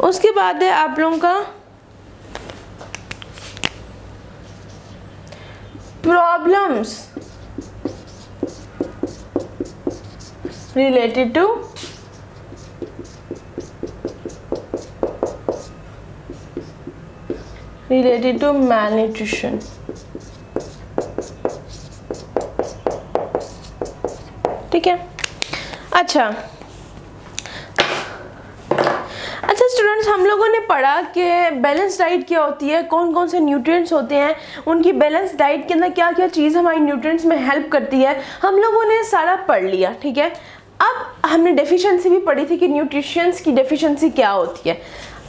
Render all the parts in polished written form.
उसके बाद है आप लोगों का प्रॉब्लम्स रिलेटेड टू malnutrition। ठीक है, अच्छा स्टूडेंट्स, हम लोगों ने पढ़ा कि बैलेंस डाइट क्या होती है, कौन कौन से न्यूट्रिएंट्स होते हैं, उनकी बैलेंस डाइट के अंदर क्या क्या चीज़ हमारी न्यूट्रिएंट्स में हेल्प करती है, हम लोगों ने सारा पढ़ लिया। ठीक है, अब हमने डेफिशिएंसी भी पढ़ी थी कि न्यूट्रिशंस की डेफिशिएंसी क्या होती है।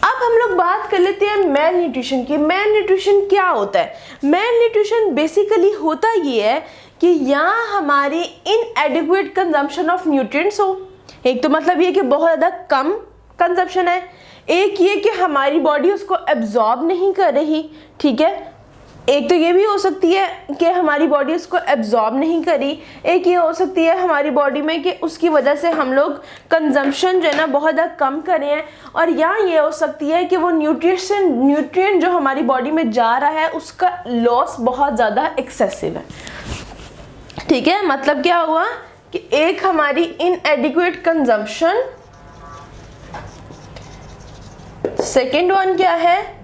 अब हम लोग बात कर लेते हैं मेल न्यूट्रिशन की। मेल न्यूट्रिशन क्या होता है? मेल न्यूट्रिशन बेसिकली होता ये है कि यहाँ हमारी इनएडिक्वेट कंजम्पशन ऑफ न्यूट्रिएंट्स हो। एक तो मतलब ये कि बहुत ज़्यादा कम कंजप्शन है, एक ये कि हमारी बॉडी उसको एब्जॉर्ब नहीं कर रही। ठीक है, एक तो ये भी हो सकती है कि हमारी बॉडी उसको एब्जॉर्ब नहीं करी, एक ये हो सकती है हमारी बॉडी में कि उसकी वजह से हम लोग कंजम्पशन जो है ना बहुत ज़्यादा कम कर रहे हैं, और यहाँ ये हो सकती है कि वो न्यूट्रिएंट जो हमारी बॉडी में जा रहा है उसका लॉस बहुत ज़्यादा एक्सेसिव है। ठीक है, मतलब क्या हुआ कि एक हमारी इनएडिक्वेट कंजम्पशन, सेकेंड वन क्या है,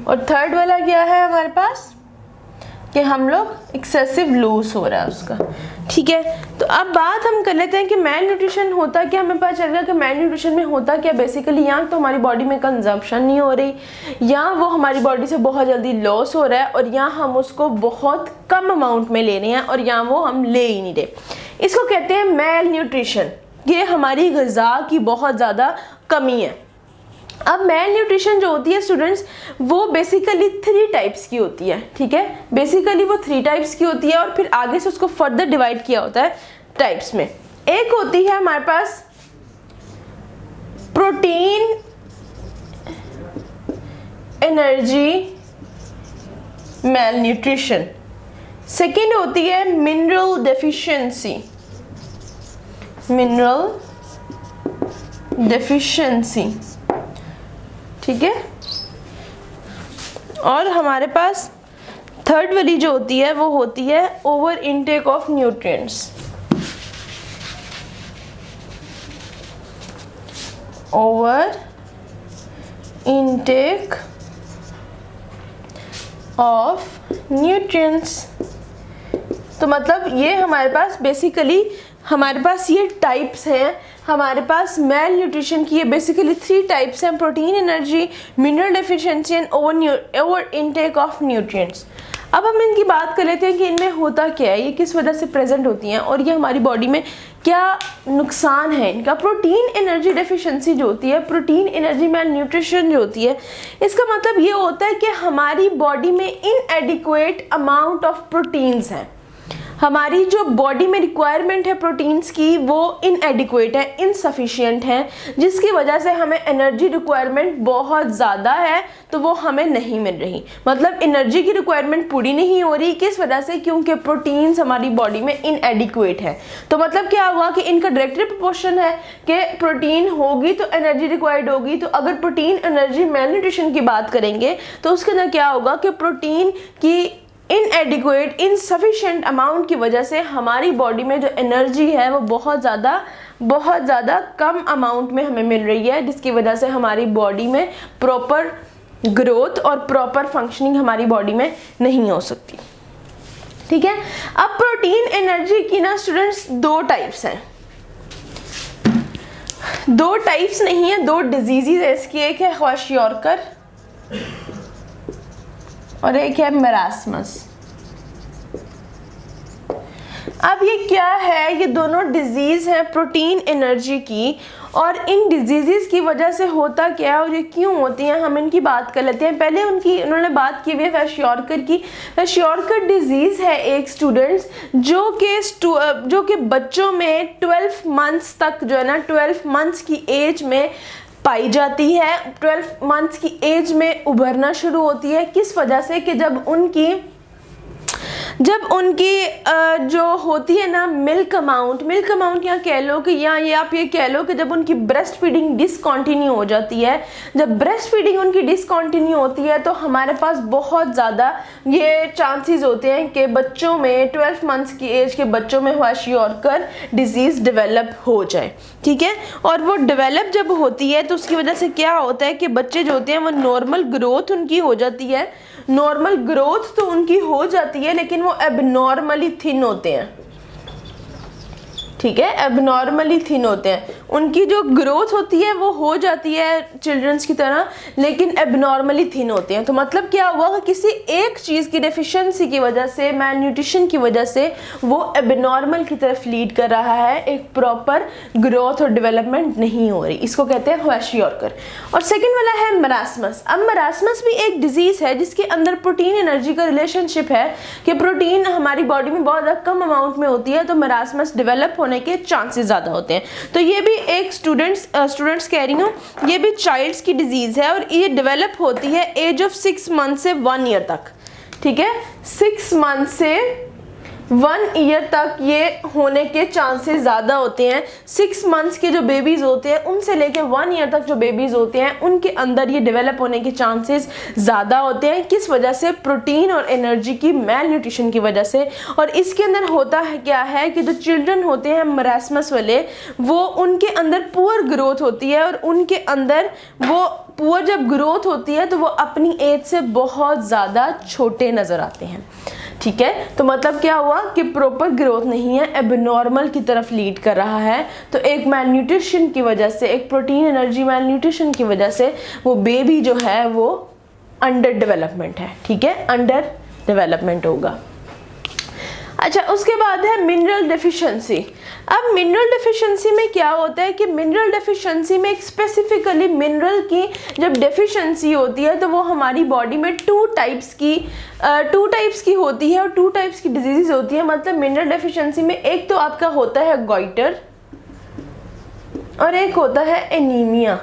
और थर्ड वाला क्या है हमारे पास कि हम लोग एक्सेसिव लूज हो रहा है उसका। ठीक है, तो अब बात हम कर लेते हैं कि मेल न्यूट्रिशन होता क्या। हमें पता चल गया कि मेल न्यूट्रिशन में होता क्या। बेसिकली यहाँ तो हमारी बॉडी में कंजम्पशन नहीं हो रही, यहाँ वो हमारी बॉडी से बहुत जल्दी लॉस हो रहा है, और यहाँ हम उसको बहुत कम अमाउंट में ले रहे हैं, और यहाँ वो हम ले ही नहीं रहे। इसको कहते हैं मेल न्यूट्रिशन। ये हमारी ग़िज़ा की बहुत ज़्यादा कमी है। अब मेल न्यूट्रिशन जो होती है स्टूडेंट्स, वो बेसिकली 3 टाइप्स की होती है। ठीक है, बेसिकली वो 3 टाइप्स की होती है, और फिर आगे से उसको फर्दर डिवाइड किया होता है टाइप्स में। एक होती है हमारे पास protein energy malnutrition, second होती है मिनरल डेफिशिएंसी, ठीक है, और हमारे पास थर्ड वाली जो होती है वो होती है over intake of nutrients, over intake of nutrients. तो मतलब ये हमारे पास बेसिकली हमारे पास ये टाइप्स हैं हमारे पास मेल न्यूट्रिशन की। ये बेसिकली 3 टाइप्स हैं, protein energy, mineral deficiency and over intake of nutrients. अब हम इनकी बात कर लेते हैं कि इनमें होता क्या है, ये किस वजह से प्रेजेंट होती हैं, और ये हमारी बॉडी में क्या नुकसान है इनका। प्रोटीन एनर्जी डेफिशिएंसी जो होती है, प्रोटीन एनर्जी मेल न्यूट्रिशन जो होती है, इसका मतलब ये होता है कि हमारी बॉडी में इनएडिक्वेट अमाउंट ऑफ प्रोटीन्स हैं। हमारी जो बॉडी में रिक्वायरमेंट है प्रोटीन्स की वो इनएडिक्वेट है, इनसफिशिएंट है, जिसकी वजह से हमें एनर्जी रिक्वायरमेंट बहुत ज़्यादा है तो वो हमें नहीं मिल रही। मतलब एनर्जी की रिक्वायरमेंट पूरी नहीं हो रही, किस वजह से? क्योंकि प्रोटीन्स हमारी बॉडी में इनएडिक्वेट है। तो मतलब क्या हुआ कि इनका डायरेक्टली प्रोपोर्शन है कि प्रोटीन होगी तो एनर्जी रिक्वायर्ड होगी। तो अगर प्रोटीन एनर्जी मेल न्यूट्रिशन की बात करेंगे तो उसके अंदर क्या होगा कि प्रोटीन की इनएडिक्वेट इनसफिशिएंट अमाउंट की वजह से हमारी बॉडी में जो एनर्जी है वो बहुत ज़्यादा कम अमाउंट में हमें मिल रही है, जिसकी वजह से हमारी बॉडी में प्रॉपर ग्रोथ और प्रॉपर फंक्शनिंग हमारी बॉडी में नहीं हो सकती। ठीक है, अब प्रोटीन एनर्जी की ना स्टूडेंट्स 2 टाइप्स हैं। 2 टाइप्स नहीं है, 2 डिजीजेज है इसकी। एक है क्वाशियोरकर और एक है मेरास्मस। अब ये क्या है? ये दोनों डिजीज़ हैं प्रोटीन एनर्जी की, और इन डिजीज़ की वजह से होता क्या है और ये क्यों होती हैं, हम इनकी बात कर लेते हैं। पहले उन्होंने बात की हुई है क्वाशियोरकर की। क्वाशियोरकर डिजीज़ है एक स्टूडेंट्स जो कि बच्चों में 12 मंथ्स तक जो है ना 12 मंथ्स की एज में पाई जाती है। 12 मंथ्स की एज में उभरना शुरू होती है। किस वजह से? कि जब उनकी जब उनकी जो होती है ना मिल्क अमाउंट या कह लो कि या ये आप ये कह लो कि जब उनकी ब्रेस्ट फीडिंग डिसकंटिन्यू हो जाती है, जब ब्रेस्ट फीडिंग उनकी डिसकंटिन्यू होती है तो हमारे पास बहुत ज़्यादा ये चांसेस होते हैं कि बच्चों में 12 मंथ्स की एज के बच्चों में क्वाशियोरकर डिजीज़ डेवलप हो जाए, ठीक है। और वो डेवलप जब होती है तो उसकी वजह से क्या होता है कि बच्चे जो होते हैं वो नॉर्मल ग्रोथ उनकी हो जाती है, नॉर्मल ग्रोथ तो उनकी हो जाती है लेकिन वो एबनॉर्मली थिन होते हैं, ठीक है, एबनॉर्मली थिन होते हैं। उनकी जो ग्रोथ होती है वो हो जाती है चिल्ड्रंस की तरह लेकिन एबनॉर्मली थिन होते हैं। तो मतलब क्या हुआ कि किसी एक चीज़ की डेफिशिएंसी की वजह से, मैल न्यूट्रिशन की वजह से वो एबनॉर्मल की तरफ लीड कर रहा है, एक प्रॉपर ग्रोथ और डेवलपमेंट नहीं हो रही, इसको कहते हैं क्वाशियोरकर। और सेकेंड वाला है मरासमस। अब मरासमस भी एक डिजीज़ है जिसके अंदर प्रोटीन एनर्जी का रिलेशनशिप है कि प्रोटीन हमारी बॉडी में बहुत ज़्यादा कम अमाउंट में होती है तो मरासमस डेवलप होने के चांसेस ज़्यादा होते हैं। तो ये भी एक स्टूडेंट्स कह रही हूँ, ये भी चाइल्ड्स की डिजीज़ है और ये डेवलप होती है एज ऑफ 6 मंथ से 1 ईयर तक, ठीक है। 6 मंथ से 1 ईयर तक ये होने के चांसेस ज़्यादा होते हैं। 6 मंथ्स के जो बेबीज़ होते हैं उनसे लेके 1 ईयर तक जो बेबीज़ होते हैं उनके अंदर ये डेवलप होने के चांसेस ज़्यादा होते हैं। किस वजह से? प्रोटीन और एनर्जी की मैल न्यूट्रिशन की वजह से। और इसके अंदर होता है क्या है कि जो चिल्ड्रन होते हैं मरासमस वाले, वो उनके अंदर पुअर ग्रोथ होती है और उनके अंदर वो पुअर जब ग्रोथ होती है तो वो अपनी एज से बहुत ज़्यादा छोटे नज़र आते हैं, ठीक है। तो मतलब क्या हुआ कि प्रॉपर ग्रोथ नहीं है, एबनॉर्मल की तरफ लीड कर रहा है। तो एक मैल न्यूट्रिशन की वजह से, एक प्रोटीन एनर्जी मैल न्यूट्रिशन की वजह से वो बेबी जो है वो अंडर डेवलपमेंट है, ठीक है, अंडर डेवलपमेंट होगा। अच्छा, उसके बाद है मिनरल डेफिशिएंसी। अब मिनरल डेफिशिएंसी में क्या होता है कि मिनरल डेफिशिएंसी में स्पेसिफिकली मिनरल की जब डेफिशिएंसी होती है तो वो हमारी बॉडी में 2 टाइप्स की होती है और 2 टाइप्स की डिजीज़ होती है। मतलब मिनरल डेफिशिएंसी में एक तो आपका होता है गॉइटर और एक होता है एनीमिया,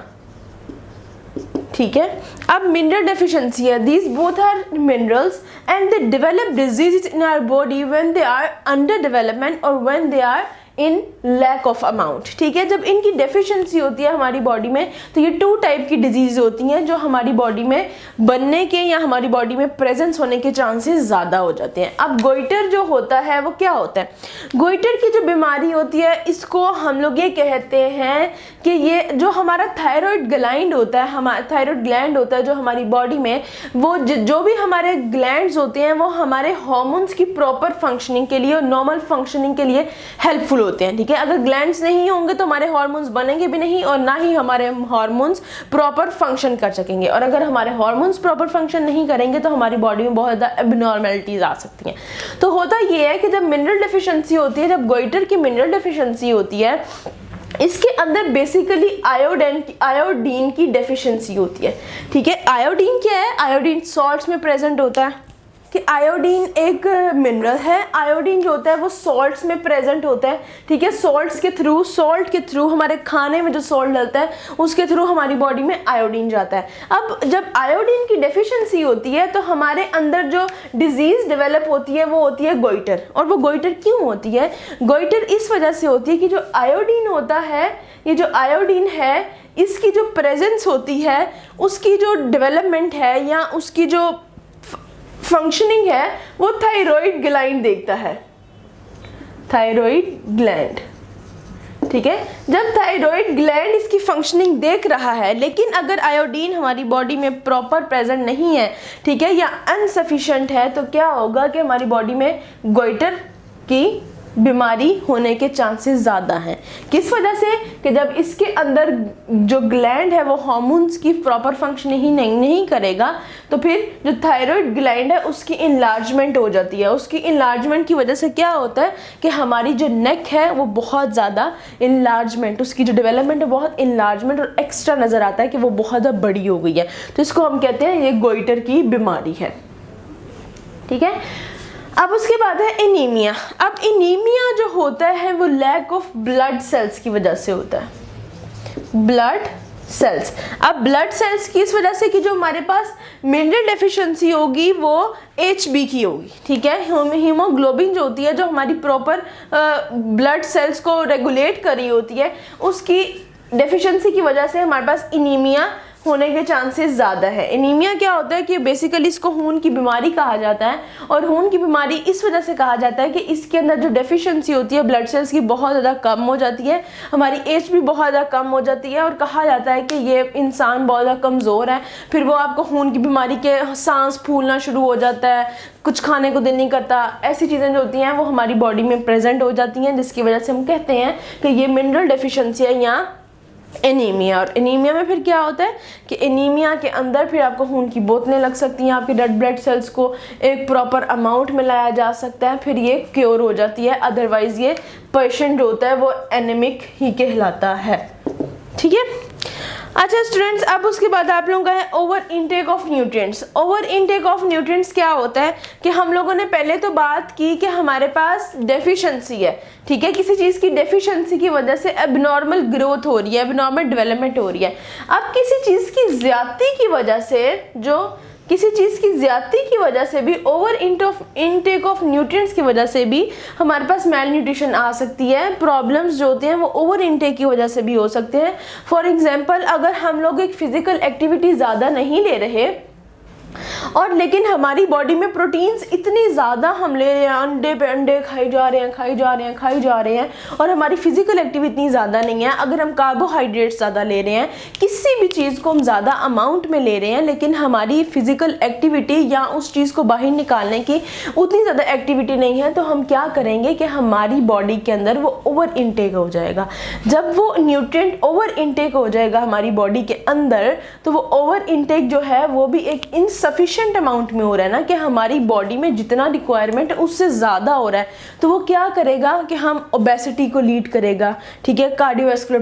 ठीक है। अब मिनरल डेफिशिएंसी है, these both are minerals and they develop disease in our body when they are under development or when they are in lack of amount, ठीक है। जब इनकी डेफिशिएंसी होती है हमारी बॉडी में तो ये 2 टाइप की डिजीज होती हैं जो हमारी बॉडी में बनने के या हमारी बॉडी में प्रेजेंस होने के चांसेस ज़्यादा हो जाते हैं। अब गोइटर जो होता है वो क्या होता है? गोइटर की जो बीमारी होती है इसको हम लोग ये कहते हैं कि ये जो हमारा थायराइड ग्लैंड होता है, हमारा थायराइड ग्लैंड होता है जो हमारी बॉडी में, वो जो भी हमारे ग्लैंड्स होते हैं वो हमारे हार्मोन्स की प्रॉपर फंक्शनिंग के लिए और नॉर्मल फंक्शनिंग के लिए हेल्पफुल होते हैं, ठीक है। अगर ग्लैंड्स नहीं होंगे तो हमारे हार्मोन्स बनेंगे भी नहीं और ना ही हमारे हार्मोन्स प्रॉपर फंक्शन कर सकेंगे। और अगर हमारे हार्मोन्स प्रॉपर फंक्शन नहीं करेंगे तो हमारी बॉडी में बहुत ज़्यादा एबनॉर्मलिटीज आ सकती हैं। तो होता ये है कि जब मिनरल डेफिशिएंसी होती है, जब गोइटर की मिनरल डेफिशिएंसी होती है, इसके अंदर बेसिकली आयोडीन की डेफिशिएंसी होती है, ठीक है। आयोडीन क्या है? आयोडीन सॉल्ट्स में प्रेजेंट होता है कि आयोडीन एक मिनरल है। आयोडीन जो होता है वो सॉल्ट्स में प्रेजेंट होता है, ठीक है। सॉल्ट के थ्रू हमारे खाने में जो सॉल्ट डलता है उसके थ्रू हमारी बॉडी में आयोडीन जाता है। अब जब आयोडीन की डेफिशिएंसी होती है तो हमारे अंदर जो डिजीज डेवलप होती है वो होती है गोइटर। और वो गोइटर क्यों होती है? गोइटर इस वजह से होती है कि जो आयोडीन होता है, ये जो आयोडीन है इसकी जो प्रेजेंस होती है, उसकी जो डेवलपमेंट है या उसकी जो फंक्शनिंग है वो थायराइड ग्लैंड देखता है, थायराइड ग्लैंड, ठीक है। जब थायराइड ग्लैंड इसकी फंक्शनिंग देख रहा है, लेकिन अगर आयोडीन हमारी बॉडी में प्रॉपर प्रेजेंट नहीं है, ठीक है, या अनसफिशिएंट है, तो क्या होगा कि हमारी बॉडी में गोइटर की बीमारी होने के चांसेस ज़्यादा हैं। किस वजह से? कि जब इसके अंदर जो ग्लैंड है वो हार्मोन्स की प्रॉपर फंक्शन ही नहीं करेगा तो फिर जो थायराइड ग्लैंड है उसकी इनलार्जमेंट हो जाती है। उसकी इनलार्जमेंट की वजह से क्या होता है कि हमारी जो नेक है वो बहुत ज़्यादा इनलार्जमेंट, उसकी जो डेवलपमेंट है बहुत इनलार्जमेंट और एक्स्ट्रा नज़र आता है कि वो बहुत ज़्यादा बड़ी हो गई है। तो इसको हम कहते हैं ये गोइटर की बीमारी है, ठीक है। अब उसके बाद है एनीमिया। अब एनीमिया जो होता है वो लैक ऑफ ब्लड सेल्स की वजह से होता है। Blood cells. अब ब्लड सेल्स की इस वजह से कि जो हमारे पास मिनरल डेफिशिएंसी होगी वो HB की होगी, ठीक है। हीमोग्लोबिन जो होती है, जो हमारी प्रॉपर ब्लड सेल्स को रेगुलेट कर रही होती है, उसकी डेफिशिएंसी की वजह से हमारे पास एनीमिया होने के चांसेस ज़्यादा है। एनीमिया क्या होता है कि बेसिकली इसको खून की बीमारी कहा जाता है, और खून की बीमारी इस वजह से कहा जाता है कि इसके अंदर जो डेफिशिएंसी होती है ब्लड सेल्स की बहुत ज़्यादा कम हो जाती है, हमारी एज भी बहुत ज़्यादा कम हो जाती है, और कहा जाता है कि ये इंसान बहुत ज़्यादा कमज़ोर है। फिर वो आपको खून की बीमारी के सांस फूलना शुरू हो जाता है, कुछ खाने को दिल नहीं करता, ऐसी चीज़ें जो होती हैं वो हमारी बॉडी में प्रेजेंट हो जाती हैं, जिसकी वजह से हम कहते हैं कि ये मिनरल डेफिशिएंसी है या एनीमिया। और एनीमिया में फिर क्या होता है कि एनीमिया के अंदर फिर आपको खून की बोतलें लग सकती हैं, आपके रेड ब्लड सेल्स को एक प्रॉपर अमाउंट में लाया जा सकता है, फिर ये क्योर हो जाती है। अदरवाइज ये पेशेंट जो होता है वो एनेमिक ही कहलाता है, ठीक है। अच्छा स्टूडेंट्स, अब उसके बाद आप लोगों का है over intake of nutrients. Over intake of nutrients क्या होता है कि हम लोगों ने पहले तो बात की कि हमारे पास डेफिशिएंसी है, ठीक है, किसी चीज़ की डेफिशिएंसी की वजह से एबनॉर्मल ग्रोथ हो रही है, एबनॉर्मल डेवलपमेंट हो रही है। अब किसी चीज़ की ज्यादती की वजह से, किसी चीज़ की ज्यादती की वजह से भी, ओवर इनटेक ऑफ न्यूट्रिएंट्स की वजह से भी हमारे पास मेल न्यूट्रिशन आ सकती है। प्रॉब्लम्स जो होते हैं वो ओवर इनटेक की वजह से भी हो सकते हैं। फॉर एग्जांपल, अगर हम लोग एक फिजिकल एक्टिविटी ज़्यादा नहीं ले रहे और लेकिन हमारी बॉडी में प्रोटीन्स इतनी ज़्यादा हम ले रहे हैं, अंडे पे अंडे खाई जा रहे हैं और हमारी फिजिकल एक्टिविटी इतनी ज़्यादा नहीं है, अगर हम कार्बोहाइड्रेट्स ज़्यादा ले रहे हैं, किसी भी चीज़ को हम ज़्यादा अमाउंट में ले रहे हैं, लेकिन हमारी फिजिकल एक्टिविटी या उस चीज़ को बाहर निकालने की उतनी ज़्यादा एक्टिविटी नहीं है, तो हम क्या करेंगे कि हमारी बॉडी के अंदर वो ओवर इनटेक हो जाएगा। जब वो न्यूट्रिएंट ओवर इनटेक हो जाएगा हमारी बॉडी के अंदर, तो वो ओवर इनटेक जो है वो भी एक सफिशिएंट अमाउंट में हो रहा है ना, कि हमारी बॉडी में जितना रिक्वायरमेंट है उससे ज़्यादा हो रहा है, तो वो क्या करेगा कि हम ओबेसिटी को लीड करेगा, ठीक है, कार्डियोवैस्कुलर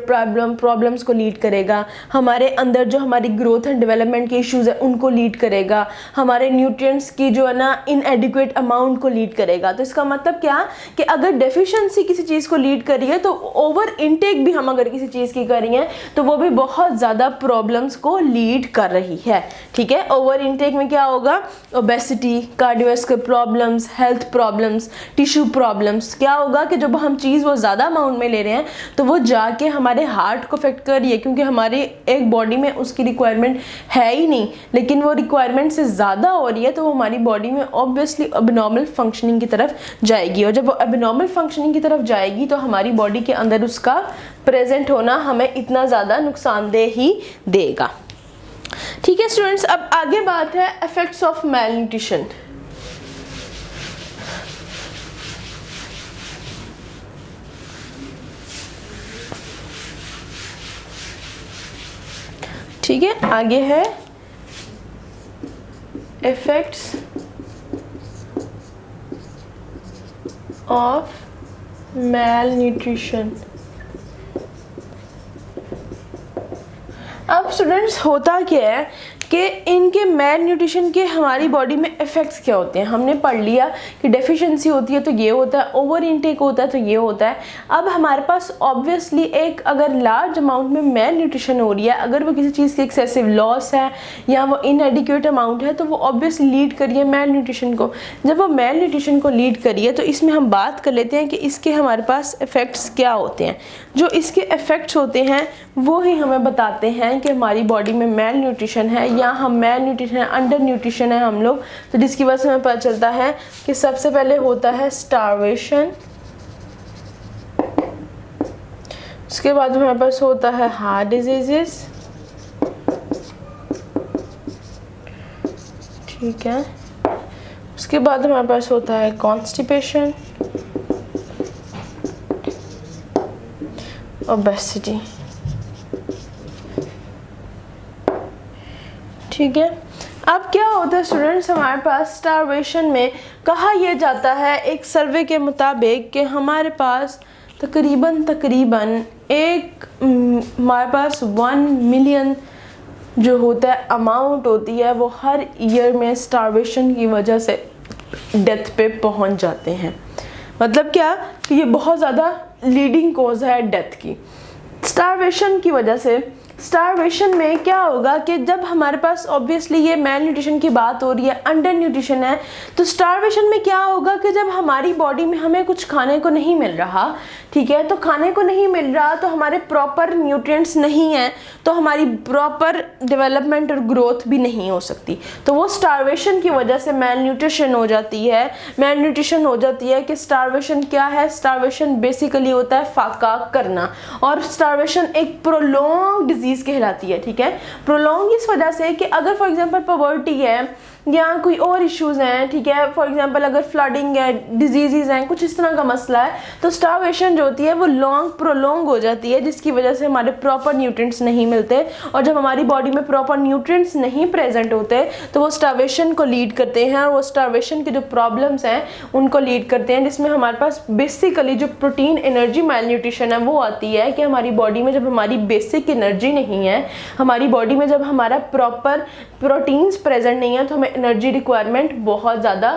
प्रॉब्लम्स को लीड करेगा, हमारे अंदर जो हमारी ग्रोथ एंड डेवलपमेंट के इश्यूज है उनको लीड करेगा, हमारे न्यूट्रिएंट्स की जो है ना इनएडिक्वेट अमाउंट को लीड करेगा। तो इसका मतलब क्या कि अगर डेफिशिएंसी किसी चीज़ को लीड कर रही है, तो ओवर इनटेक भी हम अगर किसी चीज़ की कर रही हैं तो वो भी बहुत ज़्यादा प्रॉब्लम्स को लीड कर रही है, ठीक है। ओवर इनटेक में क्या होगा, obesity, cardiovascular problems, health problems, tissue problems. क्या होगा कि जब हम चीज़ वो ज़्यादा अमाउंट में ले रहे हैं तो वो जाके हमारे हार्ट को अफेक्ट कर रही है, क्योंकि हमारी एक बॉडी में उसकी रिक्वायरमेंट है ही नहीं, लेकिन वो रिक्वायरमेंट से ज़्यादा हो रही है, तो वो हमारी बॉडी में ऑब्वियसली एबनॉर्मल फंक्शनिंग की तरफ जाएगी, और जब वो एबनॉर्मल फंक्शनिंग की तरफ जाएगी तो हमारी बॉडी के अंदर उसका प्रेजेंट होना हमें इतना ज़्यादा नुकसानदेह ही देगा, ठीक है स्टूडेंट्स। अब आगे बात है इफेक्ट्स ऑफ मेल न्यूट्रिशन। ठीक है, आगे है इफेक्ट्स ऑफ मेल न्यूट्रिशन। अब स्टूडेंट्स होता क्या है कि इनके मेल न्यूट्रिशन के हमारी बॉडी में इफ़ेक्ट्स क्या होते हैं। हमने पढ़ लिया कि डेफिशिएंसी होती है तो ये होता है, ओवर इनटेक होता है तो ये होता है। अब हमारे पास ऑब्वियसली एक अगर लार्ज अमाउंट में मेल न्यूट्रिशन हो रही है, अगर वो किसी चीज़ की एक्सेसिव लॉस है या वो इनएडिक्वेट अमाउंट है, तो वो ऑब्वियसली लीड करिए मेल न्यूट्रिशन को। जब वो मेल न्यूट्रिशन को लीड करिए तो इसमें हम बात कर लेते हैं कि इसके हमारे पास इफ़ेक्ट्स क्या होते हैं। जो इसके इफ़ेक्ट्स होते हैं वो ही हमें बताते हैं कि हमारी बॉडी में मेल न्यूट्रिशन है या हम मेल न्यूट्रिशन है, अंडर न्यूट्रिशन है हम लोग। तो जिसकी वजह से हमें पता चलता है कि सबसे पहले होता है स्टारवेशन, उसके बाद हमारे पास होता है हार्ट डिजीजेस, ठीक है, उसके बाद हमारे पास होता है कॉन्स्टिपेशन, ओबेसिटी, ठीक है। अब क्या होता है स्टूडेंट्स, हमारे पास स्टारवेशन में कहा यह जाता है एक सर्वे के मुताबिक कि हमारे पास तकरीबन एक हमारे पास 1 मिलियन जो होता है अमाउंट होती है वो हर ईयर में स्टारवेशन की वजह से डेथ पे पहुंच जाते हैं। मतलब क्या कि ये बहुत ज़्यादा लीडिंग कॉज है डेथ की। स्टारवेशन की वजह से स्टारवेशन में क्या होगा कि जब हमारे पास ऑब्वियसली ये मेल न्यूट्रिशन की बात हो रही है, अंडर न्यूट्रिशन है, तो स्टारवेशन में क्या होगा कि जब हमारी बॉडी में हमें कुछ खाने को नहीं मिल रहा, ठीक है, तो खाने को नहीं मिल रहा तो हमारे प्रॉपर न्यूट्रिएंट्स नहीं हैं, तो हमारी प्रॉपर डेवलपमेंट और ग्रोथ भी नहीं हो सकती। तो वो स्टारवेशन की वजह से मेल न्यूट्रिशन हो जाती है। मेल न्यूट्रिशन हो जाती है कि स्टारवेशन क्या है? स्टारवेशन बेसिकली होता है फाका करना, और स्टारवेशन एक प्रोलॉन्ग डिजीज कहलाती है, ठीक है। प्रोलॉन्ग इस वजह से कि अगर फॉर एग्जांपल पॉवर्टी है या कोई और इश्यूज हैं, ठीक है, फॉर एग्जांपल अगर फ्लडिंग है, डिजीज़ हैं, कुछ इस तरह का मसला है, तो स्टारवेशन जो होती है वो प्रोलॉन्ग हो जाती है, जिसकी वजह से हमारे प्रॉपर न्यूट्रिएंट्स नहीं मिलते, और जब हमारी बॉडी में प्रॉपर न्यूट्रिएंट्स नहीं प्रेजेंट होते तो वो स्टारवेशन को लीड करते हैं, और वो स्टारवेशन के जो प्रॉब्लम्स हैं उनको लीड करते हैं, जिसमें हमारे पास बेसिकली जो प्रोटीन एनर्जी मेल न्यूट्रिशन है वो आती है कि हमारी बॉडी में जब हमारी बेसिक एनर्जी नहीं है, हमारी बॉडी में जब हमारा प्रॉपर प्रोटीन्स प्रेजेंट नहीं है, तो हमें एनर्जी रिक्वायरमेंट बहुत ज़्यादा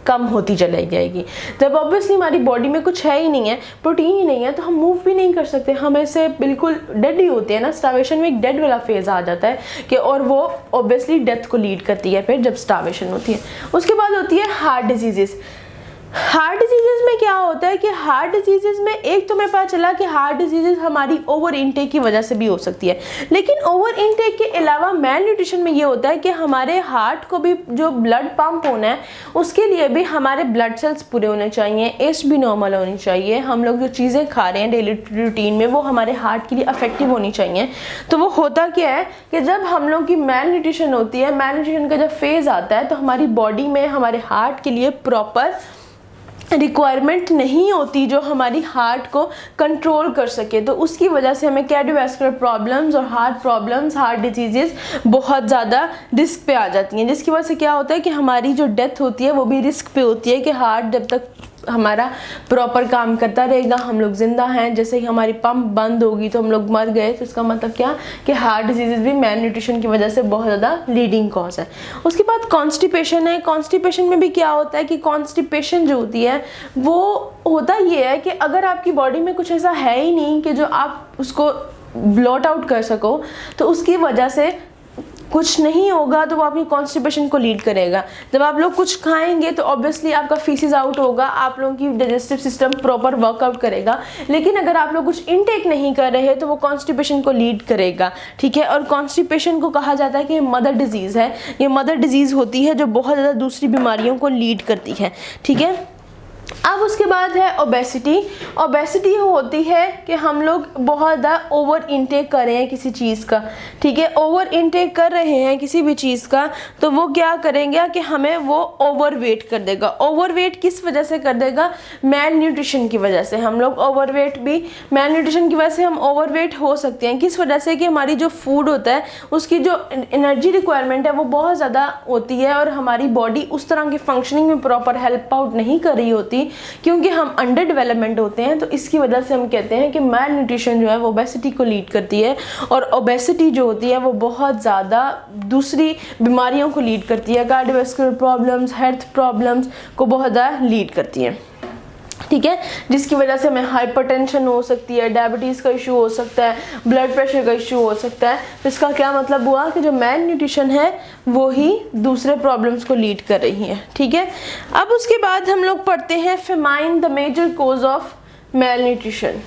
कम होती चली जाएगी। जब ऑब्वियसली हमारी बॉडी में कुछ है ही नहीं है, प्रोटीन ही नहीं है, तो हम मूव भी नहीं कर सकते, हम ऐसे बिल्कुल डेड ही होते हैं ना। स्टारवेशन में एक डेड वाला फेज आ जाता है कि, और वो ऑब्वियसली डेथ को लीड करती है फिर जब स्टारवेशन होती है। उसके बाद होती है हार्ट डिजीजेस। हार्ट डिजीजेस में क्या होता है कि हार्ट डिजीजेस में एक तो मेरे पता चला कि हार्ट डिजीजेस हमारी ओवर इनटेक की वजह से भी हो सकती है, लेकिन ओवर इनटेक के अलावा मेल न्यूट्रिशन में ये होता है कि हमारे हार्ट को भी जो ब्लड पंप होना है उसके लिए भी हमारे ब्लड सेल्स पूरे होने चाहिए, एज भी नॉर्मल होनी चाहिए, हम लोग जो चीज़ें खा रहे हैं डेली रूटीन में वो हमारे हार्ट के लिए अफेक्टिव होनी चाहिए। तो वो होता क्या है कि जब हम लोग की मेल न्यूट्रिशन होती है, मेल न्यूट्रिशन का जब फेज़ आता है तो हमारी बॉडी में हमारे हार्ट के लिए प्रॉपर रिक्वायरमेंट नहीं होती जो हमारी हार्ट को कंट्रोल कर सके, तो उसकी वजह से हमें कार्डियोवैस्कुलर प्रॉब्लम्स और हार्ट प्रॉब्लम्स, हार्ट डिजीजेस बहुत ज़्यादा रिस्क पे आ जाती हैं, जिसकी वजह से क्या होता है कि हमारी जो डेथ होती है वो भी रिस्क पे होती है कि हार्ट जब तक हमारा प्रॉपर काम करता रहेगा हम लोग जिंदा हैं, जैसे ही हमारी पंप बंद होगी तो हम लोग मर गए। तो इसका मतलब क्या कि हार्ट डिजीजेस भी मेल न्यूट्रिशन की वजह से बहुत ज़्यादा लीडिंग कॉज है। उसके बाद कॉन्स्टिपेशन है। कॉन्स्टिपेशन में भी क्या होता है कि कॉन्स्टिपेशन जो होती है वो होता ये है कि अगर आपकी बॉडी में कुछ ऐसा है ही नहीं कि जो आप उसको ब्लॉट आउट कर सको, तो उसकी वजह से कुछ नहीं होगा तो वो आपकी कॉन्स्टिपेशन को लीड करेगा। जब आप लोग कुछ खाएंगे तो ऑब्वियसली आपका फीसिस आउट होगा, आप लोगों की डाइजेस्टिव सिस्टम प्रॉपर वर्कआउट करेगा, लेकिन अगर आप लोग कुछ इनटेक नहीं कर रहे तो वो कॉन्स्टिपेशन को लीड करेगा, ठीक है। और कॉन्स्टिपेशन को कहा जाता है कि मदर डिजीज़ है, ये मदर डिजीज़ होती है जो बहुत ज़्यादा दूसरी बीमारियों को लीड करती है, ठीक है। अब उसके बाद है ओबेसिटी। ओबेसिटी होती है कि हम लोग बहुत ज़्यादा ओवर इनटेक कर रहे हैं किसी चीज़ का, ठीक है, ओवर इनटेक कर रहे हैं किसी भी चीज़ का, तो वो क्या करेंगे कि हमें वो ओवर वेट कर देगा। ओवर वेट किस वजह से कर देगा? मेल न्यूट्रिशन की वजह से। हम लोग ओवर वेट भी मेल न्यूट्रिशन की वजह से हम ओवर वेट हो सकते हैं। किस वजह से? कि हमारी जो फूड होता है उसकी जो एनर्जी रिक्वायरमेंट है वो बहुत ज़्यादा होती है, और हमारी बॉडी उस तरह की फंक्शनिंग में प्रॉपर हेल्प आउट नहीं कर रही होती, क्योंकि हम अंडर डेवलपमेंट होते हैं। तो इसकी वजह से हम कहते हैं कि मेल न्यूट्रिशन जो है वो ओबेसिटी को लीड करती है, और ओबेसिटी जो होती है वो बहुत ज़्यादा दूसरी बीमारियों को लीड करती है, कार्डियोवैस्कुलर प्रॉब्लम्स, हेल्थ प्रॉब्लम्स को बहुत ज़्यादा लीड करती है, ठीक है, जिसकी वजह से हमें हाइपरटेंशन हो सकती है, डायबिटीज़ का इशू हो सकता है, ब्लड प्रेशर का इशू हो सकता है। तो इसका क्या मतलब हुआ कि जो मेल न्यूट्रिशन है वो ही दूसरे प्रॉब्लम्स को लीड कर रही है, ठीक है। अब उसके बाद हम लोग पढ़ते हैं famine, the major cause of mail nutrition.